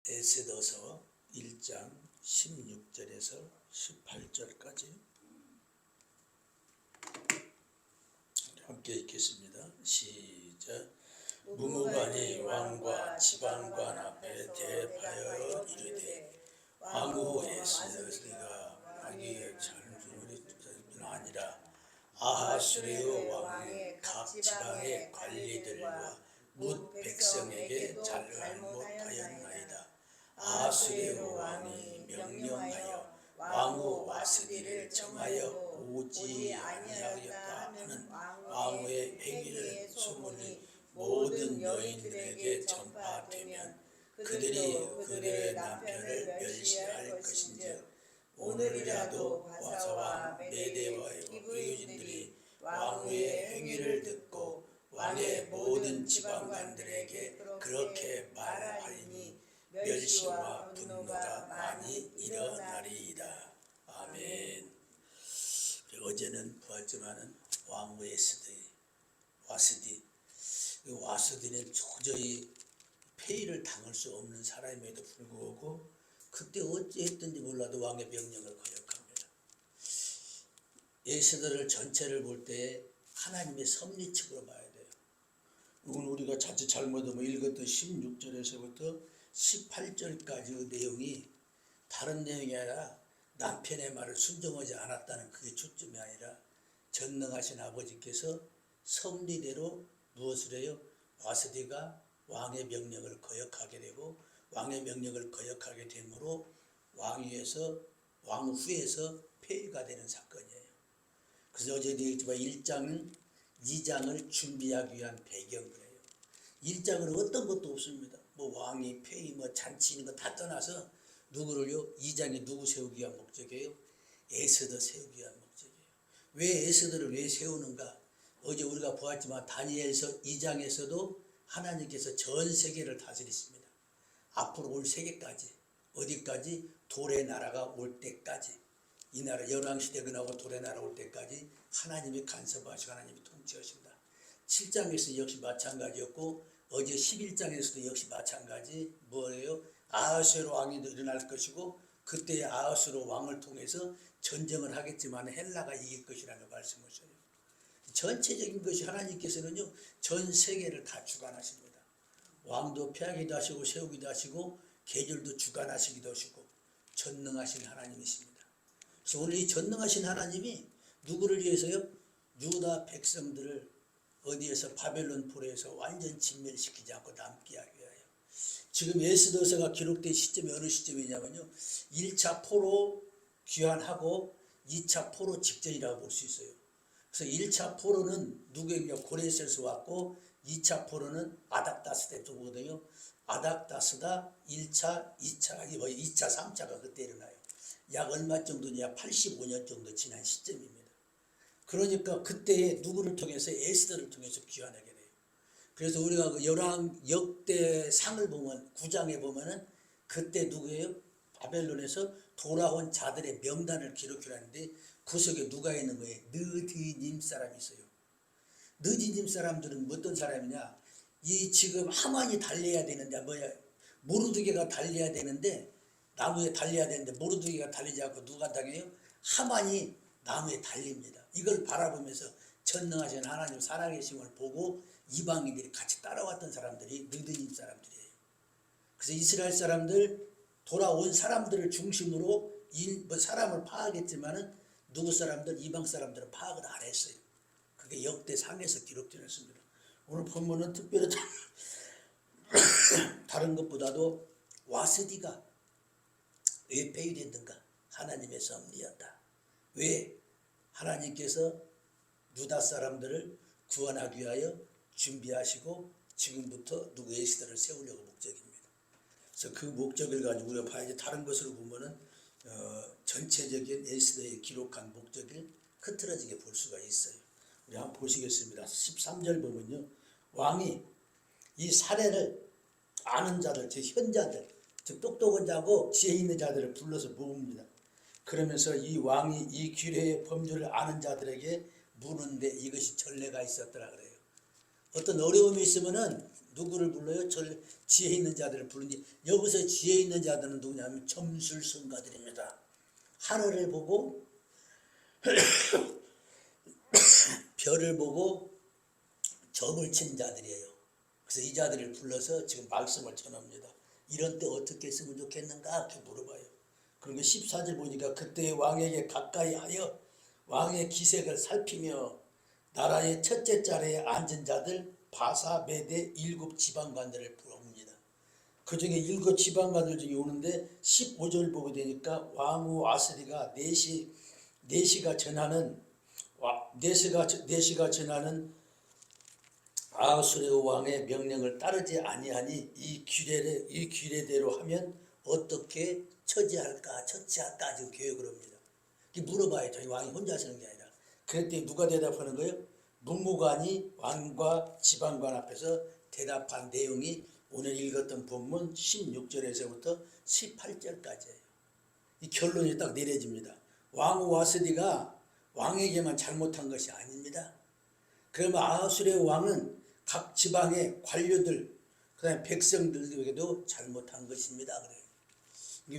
에스더서 1장 16절에서 18절까지 함께 읽겠습니다. 시작. 무무간이 왕과 지방관 앞에 대하여 이르되 왕후 에스더가 자기의 잘못을 뿐 아니라 아하수르의 왕이 각 지방의 관리들과 뭇 백성에게 잘못하였나이다. 아하수르의 왕이 명령하여 왕후 와스디를 정하여 오지 아니하였다 하는 왕후의 행위를 소문이 모든 여인들에게 전파되면 그들이 그들의 남편을 멸시할 것인즉 오늘이라도 와서와 메대와의 유진들이 왕후의 행위를 듣고 왕의 모든 지방관들에게 그렇게 말하리니 멸시와 분노가 많이 일어나리이다. 아멘. 어제는 보았지만은 왕후 와스디, 와스디는 도저히 폐위를 당할 수 없는 사람임에도 불구하고 그때 어찌했든지 몰라도 왕의 명령을 거역합니다. 에스더를 전체를 볼 때 하나님의 섭리측으로 봐야 돼요. 오늘 우리가 자칫 잘못하면 읽었던 16절에서부터 18절까지의 내용이 다른 내용이 아니라 남편의 말을 순종하지 않았다는 그게 초점이 아니라 전능하신 아버지께서 섭리대로 무엇을 해요? 와스디가 왕의 명령을 거역하게 되고 왕의 명령을 거역하게 되므로 왕후에서 폐위가 되는 사건이에요. 그래서 어제 얘기했지만 1장, 2장을 준비하기 위한 배경이에요. 1장은 어떤 것도 없습니다. 뭐 왕이 폐위, 뭐 잔치 이런 거 다 떠나서 누구를요? 2장에 누구 세우기 위한 목적이에요? 에스더 세우기 위한 목적이에요. 왜 에스더를 왜 세우는가? 어제 우리가 보았지만 다니엘서 2장에서도 하나님께서 전 세계를 다스리십니다. 앞으로 올 세계까지, 어디까지? 돌의 나라가 올 때까지, 이 나라 열왕시대 끝나고 돌의 나라 올 때까지 하나님이 간섭하시고 하나님이 통치하신다. 7장에서 역시 마찬가지였고 어제 11장에서도 역시 마찬가지. 뭐예요? 아하수에로 왕이 일어날 것이고 그때 아하수에로 왕을 통해서 전쟁을 하겠지만 헬라가 이길 것이라는 말씀하셔요. 전체적인 것이 하나님께서는요 전 세계를 다 주관하십니다. 왕도 폐하기도 하시고 세우기도 하시고 계절도 주관하시기도 하시고 전능하신 하나님이십니다. 그래서 오늘 이 전능하신 하나님이 누구를 위해서요? 유다 백성들을 어디에서 바벨론 포로에서 완전 진멸시키지 않고 남게 하기 위하여. 지금 에스더서가 기록된 시점이 어느 시점이냐면요 1차 포로 귀환하고 2차 포로 직전이라고 볼 수 있어요. 그래서 1차 포로는 누구에게 고레스에서 왔고 2차 포로는 아닥다스 때 두거든요. 아닥다스다 1차, 2차, 3차가 그때 일어나요. 약 얼마 정도냐 85년 정도 지난 시점입니다. 그러니까 그때에 누구를 통해서 에스더를 통해서 귀환하게 돼요. 그래서 우리가 그 열왕 역대상을 보면 9장에 보면은 그때 누구예요? 바벨론에서 돌아온 자들의 명단을 기록하는데 그 속에 누가 있는 거예요? 느디님 사람이 있어요. 느디님 사람들은 어떤 사람이냐? 이 지금 하만이 달려야 되는데 모르드게가 달려야 되는데 나무에 달려야 되는데 모르드게가 달리지 않고 누가 당해요? 하만이 나무에 달립니다. 이걸 바라보면서 전능하신 하나님 살아계심을 보고 이방인들이 같이 따라왔던 사람들이 느디님 사람들이에요. 그래서 이스라엘 사람들 돌아온 사람들을 중심으로 사람을 파악했지만은 누구 사람들 이방 사람들은 파악을 안 했어요. 그게 역대상에서 기록되었습니다. 오늘 본문은 특별히 다른 것보다도 와스디가 왜 폐위됐는가? 하나님의 섭리였다. 왜? 하나님께서 유다 사람들을 구원하기 위하여 준비하시고 지금부터 누구 에스더를 세우려고 목적입니다. 그래서 그 목적을 가지고 우리가 봐야지. 다른 것으로 보면은 전체적인 에스더의 기록한 목적을 흐트러지게 볼 수가 있어요. 우리 한번 보시겠습니다. 13절 보면요. 왕이 이 사례를 아는 자들, 즉 현자들, 즉 똑똑한 자고 지혜 있는 자들을 불러서 모읍니다. 그러면서 이 왕이 이 규례의 범죄를 아는 자들에게 묻는데 이것이 전례가 있었더라 그래요. 어떤 어려움이 있으면은 누구를 불러요? 지혜 있는 자들을 부르니, 여기서 지혜 있는 자들은 누구냐면 점술성가들입니다. 하늘을 보고 별을 보고 점을 친 자들이에요. 그래서 이 자들을 불러서 지금 말씀을 전합니다. 이런 때 어떻게 했으면 좋겠는가 이렇게 물어봐요. 그리고 14절 보니까 그때 왕에게 가까이 하여 왕의 기색을 살피며 나라의 첫째 자리에 앉은 자들 바사 메대 7지방관들을 부릅니다. 그 중에 7지방관들 중에 오는데 15절 보게 되니까 왕후 와스리가 내시가 전하는 아하수르 왕의 명령을 따르지 아니하니 이 규례대로 하면 어떻게 처치할까 지금 계획을 합니다. 물어봐요. 저희 왕이 혼자 하시는 게 아니라. 그랬더니 누가 대답하는 거예요? 문무관이 왕과 지방관 앞에서 대답한 내용이 오늘 읽었던 본문 16절에서부터 18절까지예요. 이 결론이 딱 내려집니다. 왕후 와스디가 왕에게만 잘못한 것이 아닙니다. 그러면 아하수르의 왕은 각 지방의 관료들, 그다음에 백성들에게도 잘못한 것입니다. 그래요.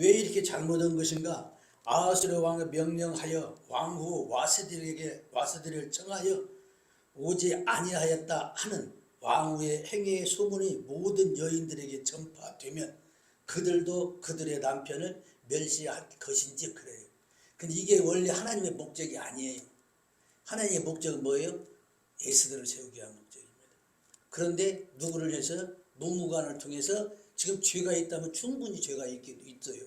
왜 이렇게 잘못한 것인가? 아하수르 왕을 명령하여 왕후 와스디를 청하여 오지 아니하였다 하는 왕후의 행위의 소문이 모든 여인들에게 전파되면 그들도 그들의 남편을 멸시할 것인지 그래요. 근데 이게 원래 하나님의 목적이 아니에요. 하나님의 목적은 뭐예요? 에스더를 세우기 위한 목적입니다. 그런데 누구를 해서? 문무관을 통해서 지금 죄가 있다면 충분히 죄가 있어요.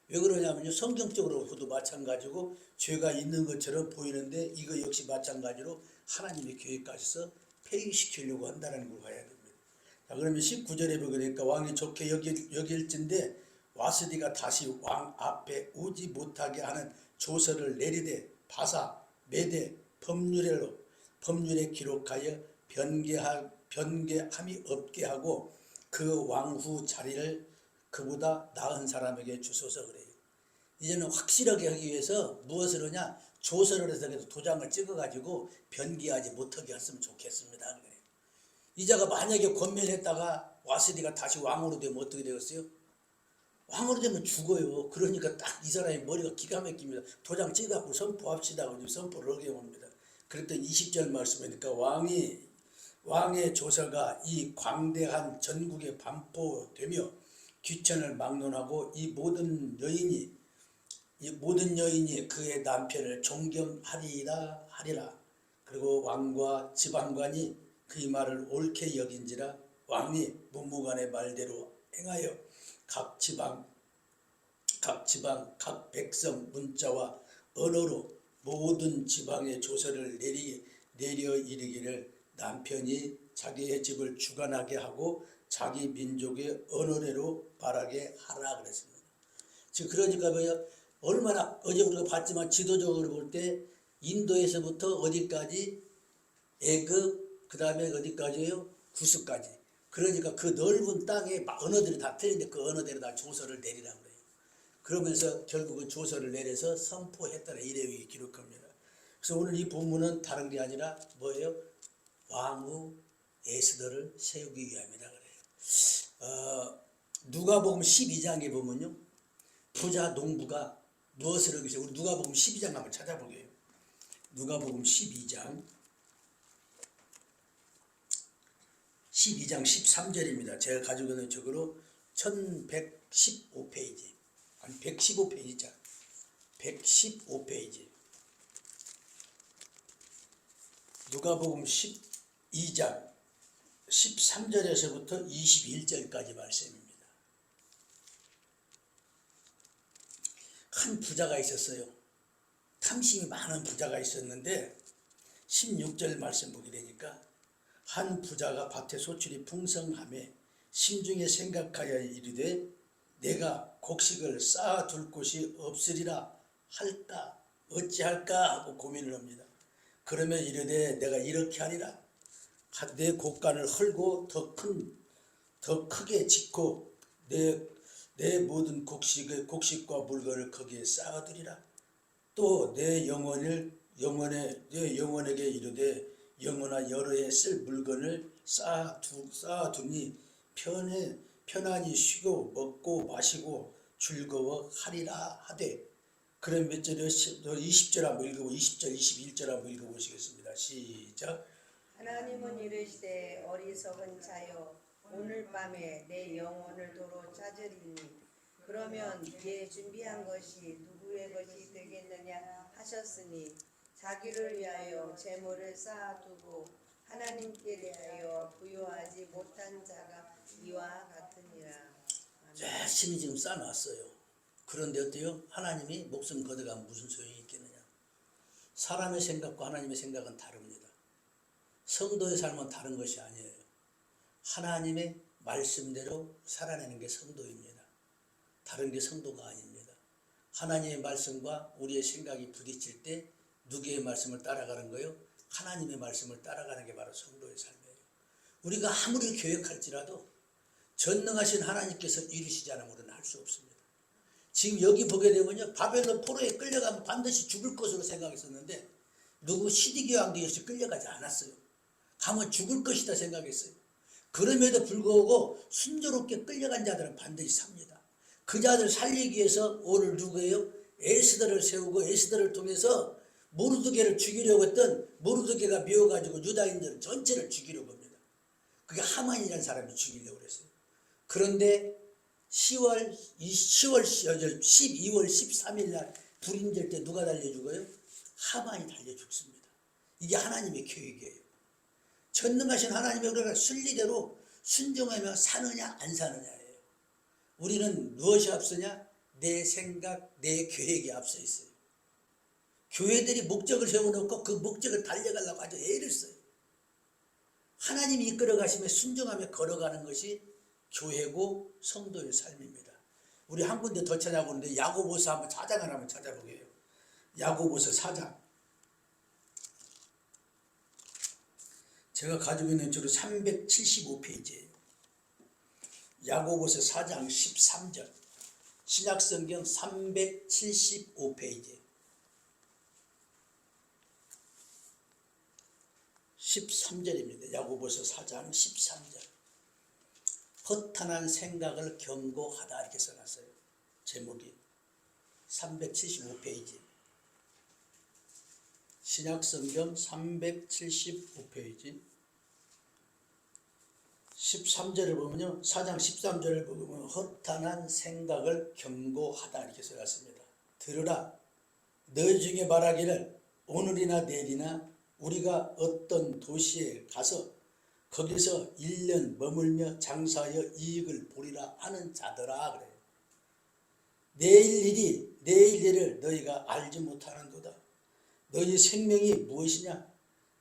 왜 그러냐면요, 성경적으로도 마찬가지고 죄가 있는 것처럼 보이는데 이거 역시 마찬가지로 하나님의 계획까지서 폐기시키려고 한다는 걸 봐야 됩니다. 자, 그러면 19절에 보게 되니까 왕이 좋게 여길진데 와스디가 다시 왕 앞에 오지 못하게 하는 조서를 내리되 바사 메대 법률에 기록하여 변개함이 없게 하고 그 왕후 자리를 그보다 나은 사람에게 주소서 그래요. 이제는 확실하게 하기 위해서 무엇을 하냐? 조서를 해서 도장을 찍어가지고 변기하지 못하게 했으면 좋겠습니다. 그래요. 이자가 만약에 권면했다가 와스디가 다시 왕으로 되면 어떻게 되겠어요? 왕으로 되면 죽어요. 그러니까 딱 이 사람의 머리가 기가 막힙니다. 도장 찍어갖고 선포합시다. 선포를 하게 옵니다. 그랬더니 20절 말씀이니까 왕의 조서가 이 광대한 전국에 반포되며 귀천을 막론하고 이 모든 여인이 그의 남편을 존경하리라. 그리고 왕과 지방관이 그의 말을 옳게 여긴지라. 왕이 문무관의 말대로 행하여 각 지방 각 백성 문자와 언어로 모든 지방의 조서를 내려 이르기를 남편이 자기의 집을 주관하게 하고 자기 민족의 언어대로 말하게 하라 그랬습니다. 지금 그러니까 뭐야? 얼마나 어제 우리가 봤지만 지도적으로 볼 때 인도에서부터 어디까지? 애굽, 그 다음에 어디까지요? 구스까지. 그러니까 그 넓은 땅에 언어들이 다 틀린데 그 언어대로 다 조서를 내리라고 그래요. 그러면서 결국은 조서를 내려서 선포했다는 이래이 기록합니다. 그래서 오늘 이 본문은 다른 게 아니라 뭐예요? 왕후 에스더를 세우기 위함이라 그래요. 누가복음 12장에 보면요, 부자 농부가 무엇을 하기 위해서, 우리 누가복음 12장 한번 찾아보게요. 누가복음 12장 13절입니다. 제가 가지고 있는 책으로 1115페이지, 아니 115페이지자, 115페이지. 누가복음 12장 13절에서부터 21절까지 말씀입니다. 한 부자가 있었어요. 탐심이 많은 부자가 있었는데 16절 말씀 보게 되니까 한 부자가 밭에 소출이 풍성하매 심중에 생각하여 이르되 내가 곡식을 쌓아둘 곳이 없으리라 할까 어찌할까 하고 고민을 합니다. 그러면 이르되 내가 이렇게 하리라. 내 곡간을 헐고 더 크게 짓고 내 모든 곡식과 물건을 거기에 쌓아두리라. 또 내 영혼에게 이르되 영혼아 여러 해 쓸 물건을 쌓아두니 편안히 쉬고 먹고 마시고 즐거워하리라 하되. 그럼 몇 절이요? 20절 한번 읽어보 20절 21절 한번 읽어보시겠습니다. 시작. 하나님은 이르시되 어리석은 자여 오늘 밤에 내 영혼을 도로 찾으리니 그러면 네 준비한 것이 누구의 것이 되겠느냐 하셨으니 자기를 위하여 재물을 쌓아두고 하나님께 대하여 부요하지 못한 자가 이와 같으니라. 열심히 지금 쌓아놨어요. 그런데 어때요? 하나님이 목숨 걷어가면 무슨 소용이 있겠느냐. 사람의 생각과 하나님의 생각은 다릅니다. 성도의 삶은 다른 것이 아니에요. 하나님의 말씀대로 살아내는 게 성도입니다. 다른 게 성도가 아닙니다. 하나님의 말씀과 우리의 생각이 부딪힐 때 누구의 말씀을 따라가는 거예요? 하나님의 말씀을 따라가는 게 바로 성도의 삶이에요. 우리가 아무리 계획할지라도 전능하신 하나님께서 이루시지 않으면 우리는 할 수 없습니다. 지금 여기 보게 되면요, 바벨론 포로에 끌려가면 반드시 죽을 것으로 생각했었는데 누구 시디기야 왕도 역시 끌려가지 않았어요. 가면 죽을 것이다 생각했어요. 그럼에도 불구하고 순조롭게 끌려간 자들은 반드시 삽니다. 그 자들 살리기 위해서 오늘 누구예요? 에스더를 세우고 에스더를 통해서 모르드게를 죽이려고 했던 모르드게가 미워가지고 유다인들 전체를 죽이려고 합니다. 그게 하만이라는 사람이 죽이려고 그랬어요. 그런데 12월 13일 날 불임절 때 누가 달려 죽어요? 하만이 달려 죽습니다. 이게 하나님의 계획이에요. 전능하신 하나님의 우리가 순리대로 순종하며 사느냐 안 사느냐예요. 우리는 무엇이 앞서냐? 내 생각, 내 계획이 앞서 있어요. 교회들이 목적을 세워놓고 그 목적을 달려가려고 아주 애를 써요. 하나님이 이끌어 가시며 순종하며 걸어가는 것이 교회고 성도의 삶입니다. 우리 한 군데 더 찾아보는데 야고보서 한번 4장을 한번 찾아보게요. 야고보서 4장. 제가 가지고 있는 주로 375페이지예요. 야고보서 4장 13절. 신약성경 375페이지. 13절입니다. 야고보서 4장 13절. 허탄한 생각을 경고하다 이렇게 써놨어요. 제목이 375페이지. 신약성경 375페이지 13절을 보면요, 4장 13절을 보면 허탄한 생각을 경고하다 이렇게 써놨습니다. 들으라, 너희 중에 말하기를 오늘이나 내일이나 우리가 어떤 도시에 가서 거기서 1년 머물며 장사하여 이익을 보리라 하는 자더라 그래요. 내일 일을 너희가 알지 못하는도다. 너희 생명이 무엇이냐?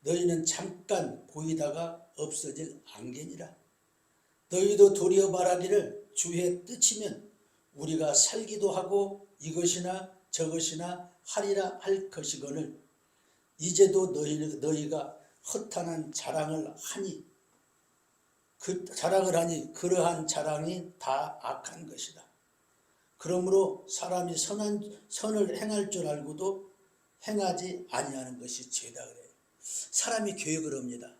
너희는 잠깐 보이다가 없어질 안개니라. 너희도 도리어 말하기를 주의 뜻이면 우리가 살기도 하고 이것이나 저것이나 하리라 할 것이거늘 이제도 너희가 허탄한 자랑을 하니 그러한 자랑이 다 악한 것이다. 그러므로 사람이 선을 행할 줄 알고도 행하지 아니하는 것이 죄다 그래요. 사람이 계획을 합니다.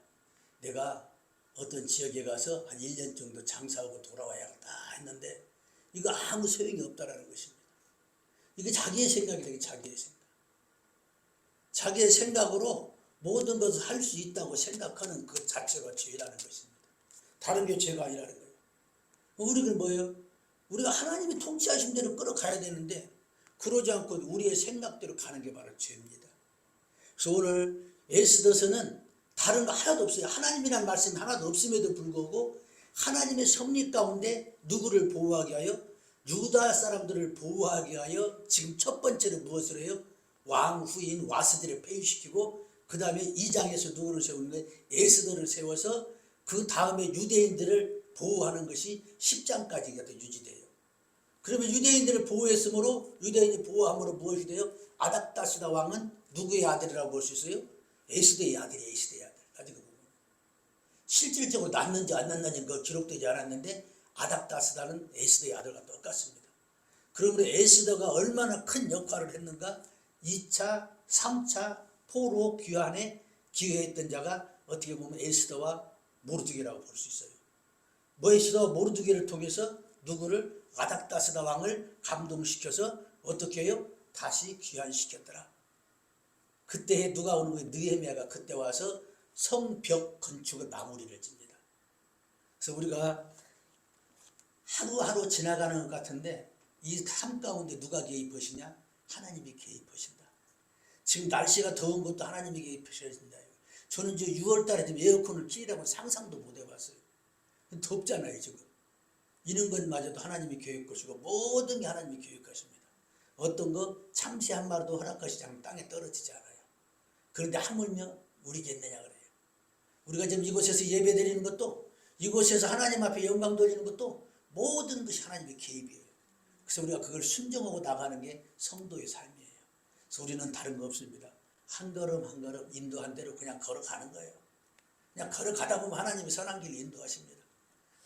내가 어떤 지역에 가서 한 1년 정도 장사하고 돌아와야겠다 했는데 이거 아무 소용이 없다라는 것입니다. 이게 자기의 생각이다. 자기의 생각. 자기의 생각으로 모든 것을 할 수 있다고 생각하는 그 자체가 죄라는 것입니다. 다른 게 죄가 아니라는 거예요. 우리는 뭐예요? 우리가 하나님이 통치하신 대로 끌어가야 되는데 그러지 않고 우리의 생각대로 가는 게 바로 죄입니다. 그래서 오늘 에스더서는 다른 거 하나도 없어요. 하나님이란 말씀이 하나도 없음에도 불구하고 하나님의 섭리 가운데 누구를 보호하게 하여? 유다 사람들을 보호하게 하여 지금 첫 번째로 무엇을 해요? 왕 후인 와스디를 폐위시키고 그 다음에 2장에서 누구를 세우는데 에스더를 세워서 그 다음에 유대인들을 보호하는 것이 10장까지 유지돼요. 그러면 유대인들을 보호했으므로 유대인이 보호함으로 무엇이 돼요? 아닥다스다 왕은 누구의 아들이라고 볼 수 있어요? 에스더의 아들이에요. 에스더의 아들. 가지고 보면 실질적으로 낳는지 안 낳는지 그 기록되지 않았는데 아닥다스다는 에스더의 아들과 똑같습니다. 그러므로 에스더가 얼마나 큰 역할을 했는가? 2차, 3차 포로 귀환에 기여했던 자가 어떻게 보면 에스더와 모르드게라고 볼 수 있어요. 모에시도 모르드게를 통해서 누구를 아닥다스다 왕을 감동시켜서 어떻게 해요? 다시 귀환시켰더라. 그때 누가 오는 거예요? 느헤미야가 그때 와서 성벽 건축의 마무리를 집니다. 그래서 우리가 하루하루 지나가는 것 같은데 이 삶 가운데 누가 개입하시냐? 하나님이 개입하신다. 지금 날씨가 더운 것도 하나님이 개입하신다. 저는 이제 6월 달에 지금 에어컨을 키라고 상상도 못 해봤어요. 덥잖아요 지금. 이런 것마저도 하나님이 계획하시고 모든 게 하나님이 계획하십니다. 어떤 거 참새 한 마리도 허락하시지 않으면 땅에 떨어지지 않아요. 그런데 하물며 우리겠느냐 그래요. 우리가 지금 이곳에서 예배 드리는 것도 이곳에서 하나님 앞에 영광 돌리는 것도 모든 것이 하나님의 개입이에요. 그래서 우리가 그걸 순종하고 나가는 게 성도의 삶이에요. 그래서 우리는 다른 거 없습니다. 한 걸음 한 걸음 인도한 대로 그냥 걸어가는 거예요. 그냥 걸어가다 보면 하나님이 선한 길을 인도하십니다.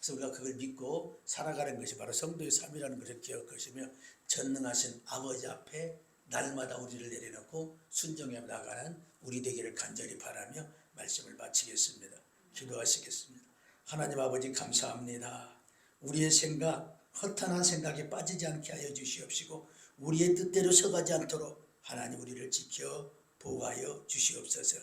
그래서 우리가 그걸 믿고 살아가는 것이 바로 성도의 삶이라는 것을 기억하시며 전능하신 아버지 앞에 날마다 우리를 내려놓고 순종해 나가는 우리 되기를 간절히 바라며 말씀을 마치겠습니다. 기도하시겠습니다. 하나님 아버지 감사합니다. 우리의 생각, 허탄한 생각에 빠지지 않게 하여 주시옵시고 우리의 뜻대로 서가지 않도록 하나님 우리를 지켜 보호하여 주시옵소서.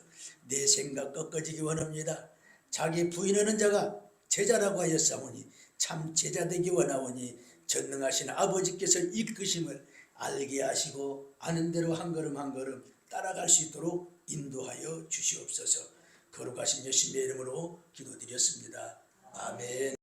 내 생각 꺾어지기 원합니다. 자기 부인하는 자가 제자라고 하였사오니 참 제자 되기 원하오니 전능하신 아버지께서 이끄심을 알게 하시고 아는 대로 한 걸음 한 걸음 따라갈 수 있도록 인도하여 주시옵소서. 거룩하신 예수님의 이름으로 기도드렸습니다. 아멘.